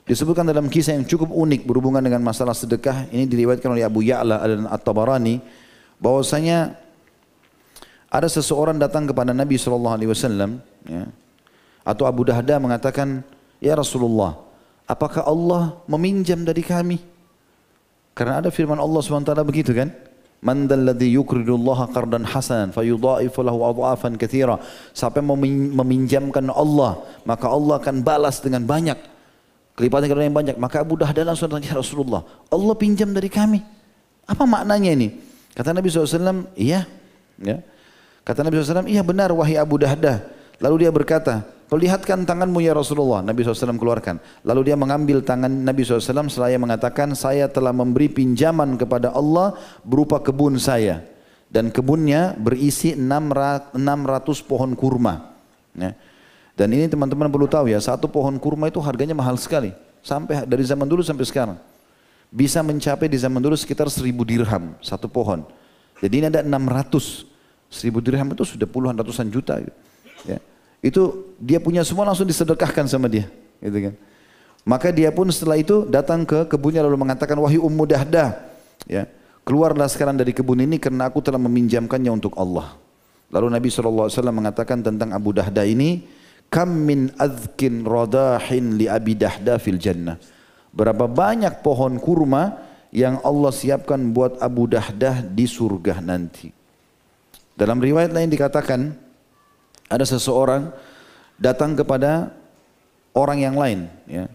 S1: disebutkan dalam kisah yang cukup unik berhubungan dengan masalah sedekah. Ini diriwayatkan oleh Abu Ya'la dan At-Tabarani, bahwasanya ada seseorang datang kepada Nabi SAW, ya, atau Abu Dahdah mengatakan, ya Rasulullah, apakah Allah meminjam dari kami? Karena ada firman Allah SWT begitu kan, man dalladhi yukridullaha qardan hasanan fayudha'ifu lahu adha'afan katsira. Siapa yang meminjamkan Allah, maka Allah akan balas dengan banyak, kelipatan yang banyak. Maka Abu Dahdah langsung tanya, Rasulullah, Allah pinjam dari kami, apa maknanya ini? Kata Nabi SAW, iya, ya. Kata Nabi SAW, iya benar wahai Abu Dahdah. Lalu dia berkata, perlihatkan tanganmu ya Rasulullah. Nabi SAW keluarkan. Lalu dia mengambil tangan Nabi SAW seraya mengatakan, saya telah memberi pinjaman kepada Allah berupa kebun saya. Dan kebunnya berisi 600 pohon kurma. Ya. Dan ini teman-teman perlu tahu ya, satu pohon kurma itu harganya mahal sekali. Sampai dari zaman dulu sampai sekarang. Bisa mencapai di zaman dulu sekitar 1000 dirham satu pohon. Jadi ini ada 600. 1000 dirham itu sudah puluhan ratusan juta. Ya. Itu dia punya semua langsung disedekahkan sama dia, gitu kan. Maka dia pun setelah itu datang ke kebunnya lalu mengatakan, wahai Ummu Dahdah, ya, keluarlah sekarang dari kebun ini karena aku telah meminjamkannya untuk Allah. Lalu Nabi SAW mengatakan tentang Abu Dahdah ini, kam min azkin radahin li Abi Dahdah fil jannah. Berapa banyak pohon kurma yang Allah siapkan buat Abu Dahdah di surga nanti. Dalam riwayat lain dikatakan, ada seseorang datang kepada orang yang lain, ya.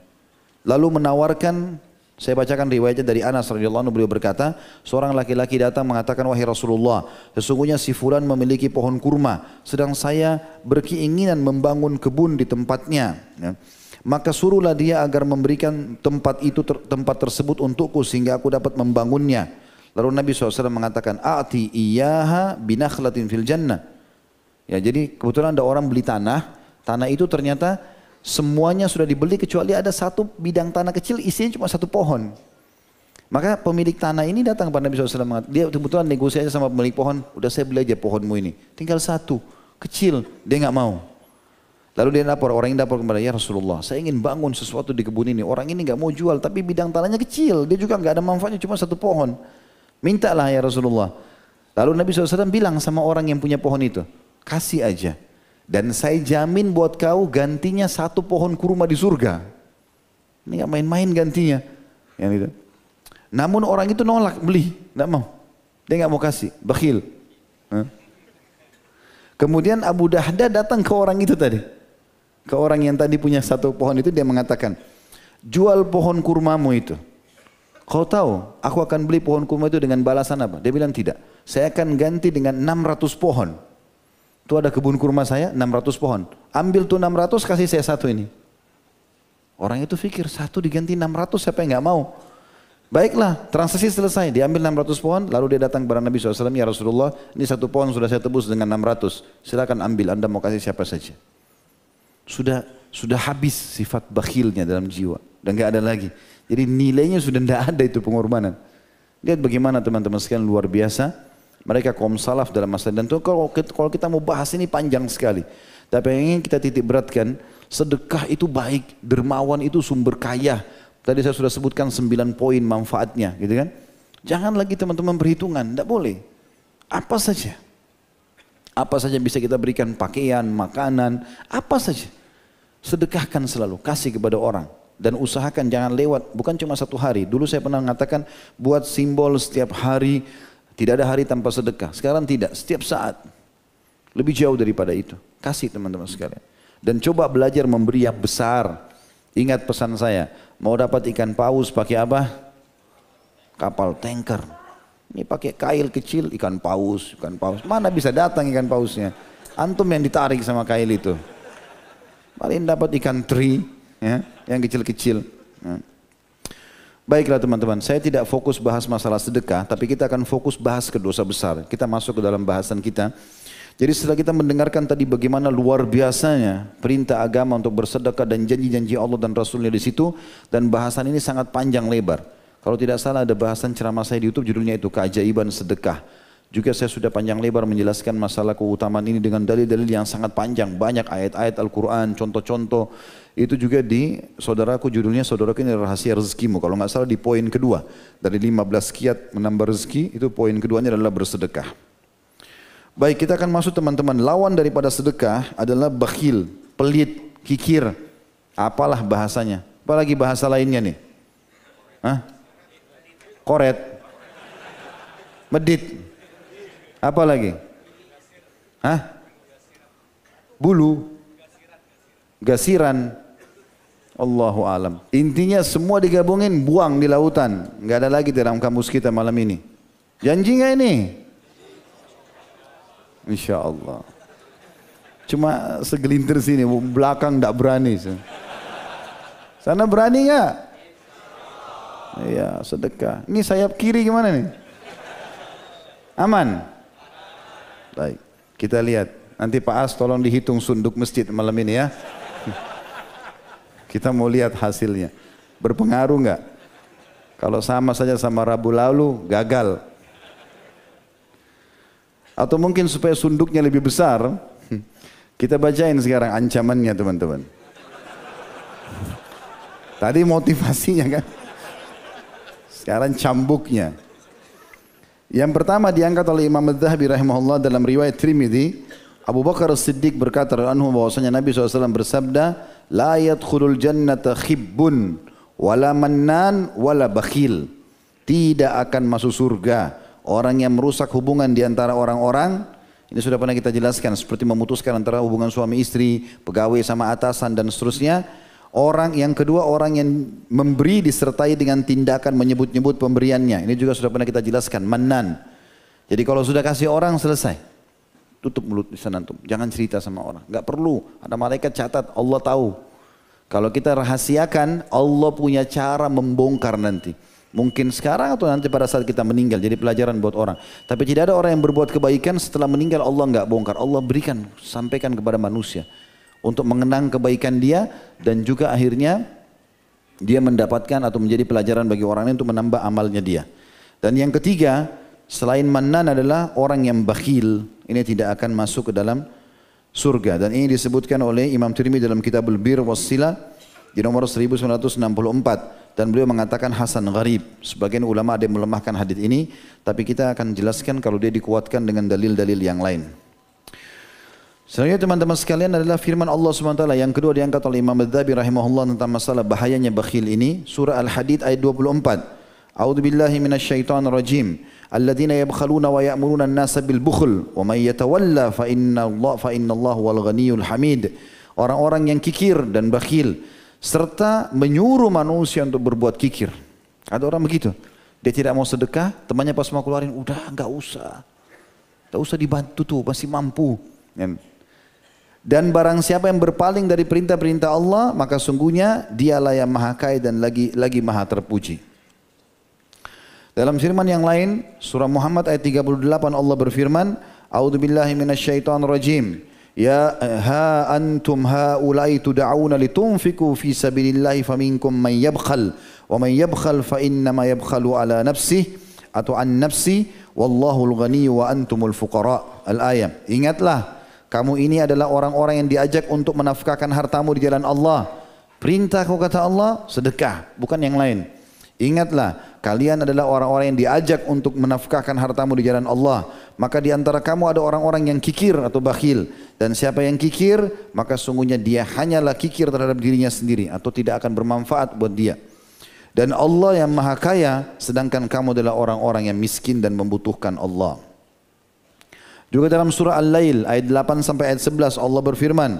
S1: Lalu menawarkan, saya bacakan riwayatnya dari Anas radhiyallahu anhu, beliau berkata, seorang laki-laki datang mengatakan, wahai Rasulullah, sesungguhnya si fulan memiliki pohon kurma, sedang saya berkeinginan membangun kebun di tempatnya, ya. Maka suruhlah dia agar memberikan tempat tersebut untukku sehingga aku dapat membangunnya. Lalu Nabi SAW mengatakan, a'ti iyaha binakhlatin fil jannah. Ya, jadi kebetulan ada orang beli tanah itu ternyata semuanya sudah dibeli kecuali ada satu bidang tanah kecil isinya cuma satu pohon. Maka pemilik tanah ini datang kepada Nabi SAW, dia kebetulan negosiasi sama pemilik pohon, udah saya beli aja pohonmu ini, tinggal satu, kecil, dia nggak mau. Lalu dia lapor, orang ini lapor kepada, ya Rasulullah, saya ingin bangun sesuatu di kebun ini, orang ini nggak mau jual, tapi bidang tanahnya kecil, dia juga nggak ada manfaatnya, cuma satu pohon, mintalah ya Rasulullah. Lalu Nabi SAW bilang sama orang yang punya pohon itu, kasih aja, dan saya jamin buat kau gantinya satu pohon kurma di surga. Ini gak main-main gantinya, yang itu. Namun orang itu nolak beli, gak mau, dia gak mau kasih, bakhil. Kemudian Abu Dahdah datang ke orang itu tadi, ke orang yang tadi punya satu pohon itu, dia mengatakan, jual pohon kurmamu itu. Kau tahu, aku akan beli pohon kurma itu dengan balasan apa? Dia bilang tidak, saya akan ganti dengan 600 pohon. Itu ada kebun kurma saya 600 pohon. Ambil tuh 600, kasih saya satu ini. Orang itu pikir satu diganti 600, siapa yang nggak mau? Baiklah, transaksi selesai. Diambil 600 pohon, lalu dia datang kepada Nabi SAW, ya Rasulullah, ini satu pohon sudah saya tebus dengan 600. Silakan ambil, Anda mau kasih siapa saja. Sudah habis sifat bakhilnya dalam jiwa, dan nggak ada lagi. Jadi nilainya sudah tidak ada itu pengorbanan. Lihat bagaimana teman-teman sekalian, luar biasa. Mereka kaum salaf dalam masa, dan kalau kita mau bahas ini panjang sekali. Tapi yang ingin kita titik beratkan, sedekah itu baik, dermawan itu sumber kaya. Tadi saya sudah sebutkan 9 poin manfaatnya, gitu kan. Jangan lagi teman-teman berhitungan, tidak boleh. Apa saja bisa kita berikan, pakaian, makanan, apa saja. Sedekahkan selalu, kasih kepada orang. Dan usahakan jangan lewat, bukan cuma satu hari. Dulu saya pernah mengatakan, buat simbol setiap hari. Tidak ada hari tanpa sedekah. Sekarang tidak, setiap saat. Lebih jauh daripada itu. Kasih teman-teman sekalian. Dan coba belajar memberi yang besar. Ingat pesan saya, mau dapat ikan paus pakai apa? Kapal tanker. Ini pakai kail kecil, ikan paus, ikan paus. Mana bisa datang ikan pausnya? Antum yang ditarik sama kail itu. Paling dapat ikan teri, ya, yang kecil-kecil. Ya. Baiklah teman-teman, saya tidak fokus bahas masalah sedekah, tapi kita akan fokus bahas ke dosa besar. Kita masuk ke dalam bahasan kita. Jadi setelah kita mendengarkan tadi bagaimana luar biasanya perintah agama untuk bersedekah dan janji-janji Allah dan Rasulnya di situ, dan bahasan ini sangat panjang lebar. Kalau tidak salah ada bahasan ceramah saya di YouTube judulnya itu keajaiban sedekah. Juga saya sudah panjang lebar menjelaskan masalah keutamaan ini dengan dalil-dalil yang sangat panjang. Banyak ayat-ayat Al-Quran, contoh-contoh. Itu juga di saudaraku judulnya saudaraku ini rahasia rezekimu. Kalau nggak salah di poin kedua. Dari 15 kiat menambah rezeki, itu poin keduanya adalah bersedekah. Baik, kita akan masuk teman-teman. Lawan daripada sedekah adalah bakhil, pelit, kikir. Apalah bahasanya? Apalagi bahasa lainnya nih? Hah? Koret. Medit. Apa lagi? Hah? Bulu. Gasiran. Allahu alam. Intinya semua digabungin, buang di lautan. Nggak ada lagi dalam kamus kita malam ini. Janji nggak ini? Insya Allah. Cuma segelintir sini, belakang nggak berani. Sana berani nggak? Iya, sedekah. Ini sayap kiri gimana nih? Aman? Baik, kita lihat. Nanti Pak As tolong dihitung sunduk masjid malam ini ya. Kita mau lihat hasilnya. Berpengaruh nggak? Kalau sama saja sama Rabu lalu, gagal. Atau mungkin supaya sunduknya lebih besar, kita bacain sekarang ancamannya teman-teman. Tadi motivasinya kan. Sekarang cambuknya. Yang pertama diangkat oleh Imam Az-Zahabi rahimahullah dalam riwayat Tirmidzi, Abu Bakar As-Siddiq berkata anhu bahwasanya Nabi SAW bersabda, la yadkhulul jannata khibbun wala mannan wala bakhil. Tidak akan masuk surga orang yang merusak hubungan di antara orang-orang. Ini sudah pernah kita jelaskan, seperti memutuskan antara hubungan suami istri, pegawai sama atasan dan seterusnya. Orang yang kedua, orang yang memberi disertai dengan tindakan menyebut-nyebut pemberiannya. Ini juga sudah pernah kita jelaskan, mannan. Jadi kalau sudah kasih orang selesai. Tutup mulut di sana antum, jangan cerita sama orang. Enggak perlu, ada malaikat catat, Allah tahu. Kalau kita rahasiakan, Allah punya cara membongkar nanti. Mungkin sekarang atau nanti pada saat kita meninggal, jadi pelajaran buat orang. Tapi tidak ada orang yang berbuat kebaikan setelah meninggal Allah enggak bongkar. Allah berikan, sampaikan kepada manusia. Untuk mengenang kebaikan dia dan juga akhirnya dia mendapatkan atau menjadi pelajaran bagi orang lain untuk menambah amalnya dia. Dan yang ketiga, selain mannan adalah orang yang bakhil. Ini tidak akan masuk ke dalam surga. Dan ini disebutkan oleh Imam Tirmidzi dalam Kitabul Bir Wassilah di nomor 1964. Dan beliau mengatakan hasan gharib. Sebagian ulama ada yang melemahkan hadis ini, tapi kita akan jelaskan kalau dia dikuatkan dengan dalil-dalil yang lain. Selanjutnya teman-teman sekalian adalah firman Allah SWT yang kedua diangkat oleh Imam Az-Zahabi rahimahullah tentang masalah bahayanya bakhil ini. Surah Al-Hadid ayat 24. A'udzu billahi minasyaitonir rajim. Alladzina yabkhaluna wa ya'muruna an-nasa bil bukhl wa may yatawalla fa innallaha wal ghaniyyul hamid. Orang-orang yang kikir dan bakhil serta menyuruh manusia untuk berbuat kikir. Ada orang begitu. Dia tidak mau sedekah, temannya pas mau keluarin, udah enggak usah. Enggak usah dibantu tuh, masih mampu. Dan barang siapa yang berpaling dari perintah-perintah Allah, maka sungguhnya dialah yang maha kaya dan lagi maha terpuji. Dalam firman yang lain, surah Muhammad ayat 38 Allah berfirman, A'udzu billahi minasyaitonir rajim. Ya antum haula'i tud'auna litunfiqu fi sabilillahi faminkum man yabkhal wa man yabkhal fa innama yabkhalu ala nafsihi atau an nafsi wallahul ghaniyyu wa antumul fuqara. Al-ayat. Ingatlah, kamu ini adalah orang-orang yang diajak untuk menafkahkan hartamu di jalan Allah. Perintah kata Allah, sedekah, bukan yang lain. Ingatlah, kalian adalah orang-orang yang diajak untuk menafkahkan hartamu di jalan Allah. Maka di antara kamu ada orang-orang yang kikir atau bakhil. Dan siapa yang kikir, maka sungguhnya dia hanyalah kikir terhadap dirinya sendiri atau tidak akan bermanfaat buat dia. Dan Allah yang maha kaya, sedangkan kamu adalah orang-orang yang miskin dan membutuhkan Allah. Juga dalam surah Al-Lail ayat 8 sampai ayat 11 Allah berfirman,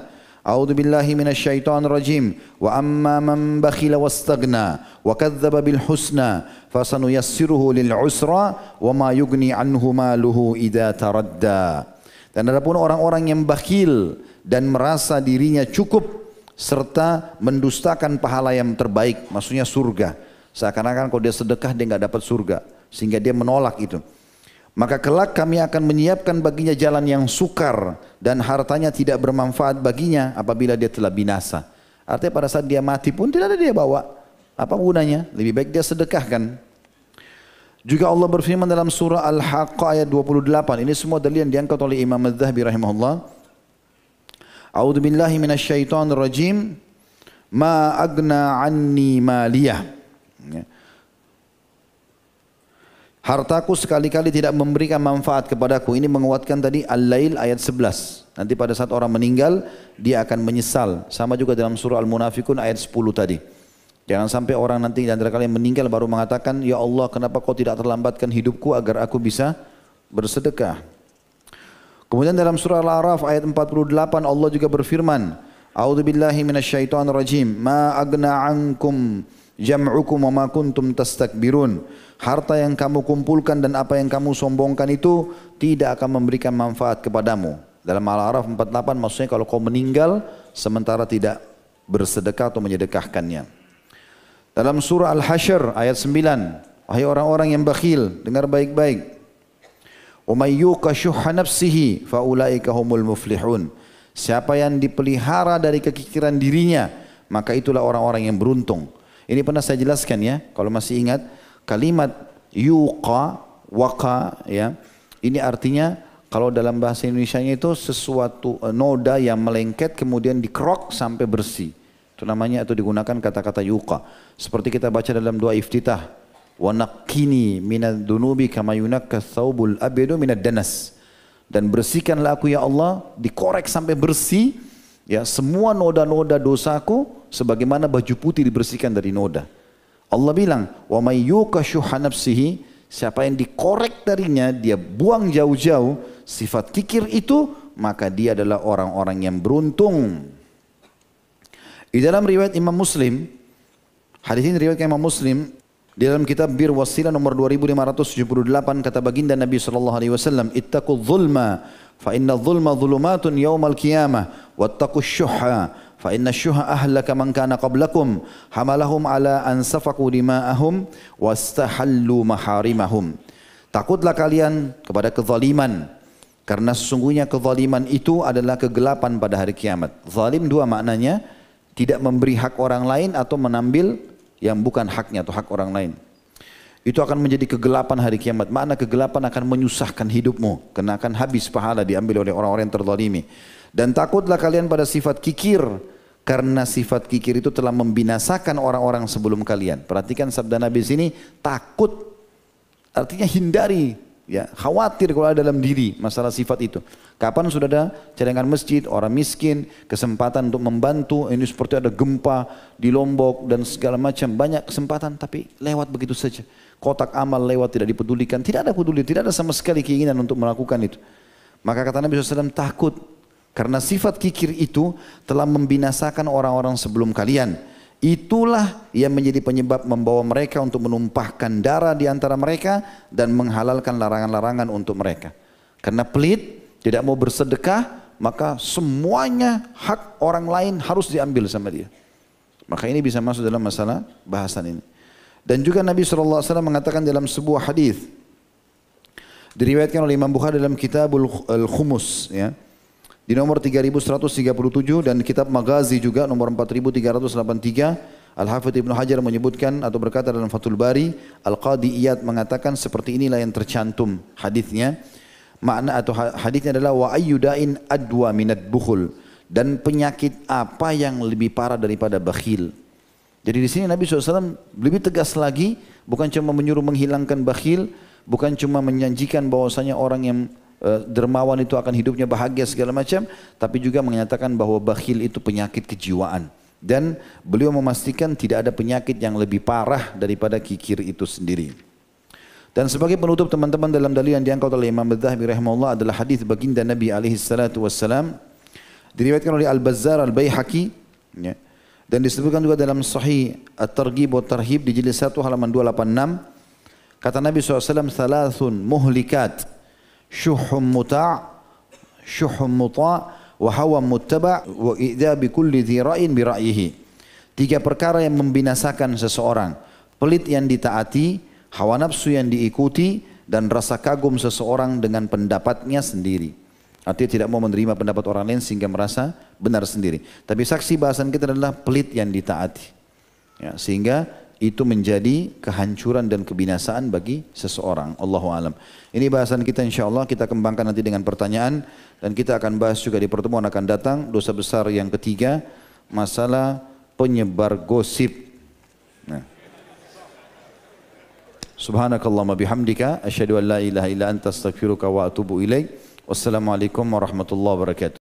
S1: A'udzu billahi minasyaitonir rajim. Wa amma man bakhila wastaghna wa kadzdzaba bil husna fasanuyassiruhu lil usra wa ma yughni anhu maluhu idza taradda. Dan adapun orang-orang yang bakhil dan merasa dirinya cukup serta mendustakan pahala yang terbaik, maksudnya surga. Seakan-akan kalau dia sedekah dia enggak dapat surga, sehingga dia menolak itu. Maka kelak kami akan menyiapkan baginya jalan yang sukar dan hartanya tidak bermanfaat baginya apabila dia telah binasa. Artinya pada saat dia mati pun tidak ada dia bawa. Apa gunanya? Lebih baik dia sedekahkan. Juga Allah berfirman dalam surah Al-Haqqah ayat 28. Ini semua dalil yang diangkat oleh Imam Az-Zahabi rahimahullah. A'udzu billahi minasyaitonir rajim. Ma agna anni maliyah. Hartaku sekali-kali tidak memberikan manfaat kepadaku. Ini menguatkan tadi Al-Lail ayat 11. Nanti pada saat orang meninggal, dia akan menyesal. Sama juga dalam surah Al-Munafikun ayat 10 tadi. Jangan sampai orang nanti di antara kalian meninggal baru mengatakan, Ya Allah kenapa kau tidak terlambatkan hidupku agar aku bisa bersedekah. Kemudian dalam surah Al-A'raf ayat 48 Allah juga berfirman, A'udzu billahi minasyaitonir rajim. Ma agna ankum jam'ukum wa ma kuntum tastakbirun. Harta yang kamu kumpulkan dan apa yang kamu sombongkan itu tidak akan memberikan manfaat kepadamu. Dalam Al-A'raf 48 maksudnya kalau kau meninggal sementara tidak bersedekah atau menyedekahkannya. Dalam surah Al-Hasyr ayat 9, wahai orang-orang yang bakhil, dengar baik-baik. Wa may yuqa syuhha nafsihi fa ulaika humul muflihun. Siapa yang dipelihara dari kekikiran dirinya, maka itulah orang-orang yang beruntung. Ini pernah saya jelaskan ya, kalau masih ingat kalimat yuqa, waqa ya. Ini artinya kalau dalam bahasa Indonesianya itu sesuatu noda yang melengket kemudian dikerok sampai bersih. Itu namanya atau digunakan kata-kata yuqa. Seperti kita baca dalam doa iftitah, wa naqqini minadz dzunubi kama yunaqqa tsawbul abyadu minad danas. Dan bersihkanlah aku ya Allah, dikorek sampai bersih. Ya, semua noda-noda dosaku sebagaimana baju putih dibersihkan dari noda. Allah bilang, "Wa may yuqa syuhha nafsihi", siapa yang dikorek darinya, dia buang jauh-jauh sifat kikir itu, maka dia adalah orang-orang yang beruntung. Di dalam riwayat Imam Muslim, hadis ini riwayat Imam Muslim, di dalam kitab Bir Wasilah nomor 2578 kata baginda Nabi sallallahu alaihi wasallam, "Ittaqul zulma fa inna zulma zulumatun yaumal qiyamah wattaqus syuhha fa inna syuhha ahlaka man kana qablakum hamalahum ala an safaku dima'ahum wastahallu maharimahum." Takutlah kalian kepada kezaliman, karena sesungguhnya kezaliman itu adalah kegelapan pada hari kiamat. Zalim dua maknanya, tidak memberi hak orang lain atau menambil yang bukan haknya atau hak orang lain. Itu akan menjadi kegelapan hari kiamat. Makna kegelapan akan menyusahkan hidupmu, karena akan habis pahala diambil oleh orang-orang yang terzalimi. Dan takutlah kalian pada sifat kikir, karena sifat kikir itu telah membinasakan orang-orang sebelum kalian. Perhatikan sabda Nabi sini, takut artinya hindari, ya, khawatir kalau ada dalam diri masalah sifat itu. Kapan sudah ada cadangan masjid, orang miskin, kesempatan untuk membantu, ini seperti ada gempa di Lombok dan segala macam, banyak kesempatan tapi lewat begitu saja. Kotak amal lewat, tidak dipedulikan, tidak ada peduli, tidak ada sama sekali keinginan untuk melakukan itu. Maka kata Nabi SAW, takut karena sifat kikir itu telah membinasakan orang-orang sebelum kalian. Itulah yang menjadi penyebab membawa mereka untuk menumpahkan darah di antara mereka dan menghalalkan larangan-larangan untuk mereka. Karena pelit, tidak mau bersedekah, maka semuanya hak orang lain harus diambil sama dia. Maka ini bisa masuk dalam masalah bahasan ini. Dan juga Nabi SAW mengatakan dalam sebuah hadis, diriwayatkan oleh Imam Bukhari dalam Kitabul Khumus, ya, di nomor 3137, dan kitab Maghazi juga nomor 4383, Al-Hafidh Ibnu Hajar menyebutkan atau berkata dalam Fathul Bari, Al-Qadi Iyad mengatakan seperti inilah yang tercantum hadisnya. Makna atau hadisnya adalah wa ayyudain adwa minad bukhul, dan penyakit apa yang lebih parah daripada bakhil. Jadi di sini Nabi SAW lebih tegas lagi, bukan cuma menyuruh menghilangkan bakhil, bukan cuma menjanjikan bahwasanya orang yang dermawan itu akan hidupnya bahagia segala macam, tapi juga menyatakan bahwa bakhil itu penyakit kejiwaan. Dan beliau memastikan tidak ada penyakit yang lebih parah daripada kikir itu sendiri. Dan sebagai penutup teman-teman, dalam dalil yang diangkat oleh Imam Az-Zahabi rahimahullah adalah hadis baginda Nabi alaihi salatu wassalam Diriwayatkan oleh Al-Bazzar Al-Baihaqi, ya. Dan disebutkan juga dalam Sahih At-Targhib wa Tarhib di jilid 1 halaman 286. Kata Nabi SAW, "Thalathun muhlikat, syuhum muta' wa hawa muttaba' wa i'dha bi kulli dhi ra'in bi ra'yihi." 3 perkara yang membinasakan seseorang: pelit yang ditaati, hawa nafsu yang diikuti, dan rasa kagum seseorang dengan pendapatnya sendiri. Artinya tidak mau menerima pendapat orang lain sehingga merasa benar sendiri. Tapi saksi bahasan kita adalah pelit yang ditaati. Ya, sehingga itu menjadi kehancuran dan kebinasaan bagi seseorang. Allahu alam. Ini bahasan kita, insyaallah kita kembangkan nanti dengan pertanyaan, dan kita akan bahas juga di pertemuan akan datang dosa besar yang ketiga, masalah penyebar gosip. Nah. Subhanakallahumma bihamdika asyhadu an la ilaha illa anta astaghfiruka wa atubu ilaik. Wassalamualaikum warahmatullahi wabarakatuh.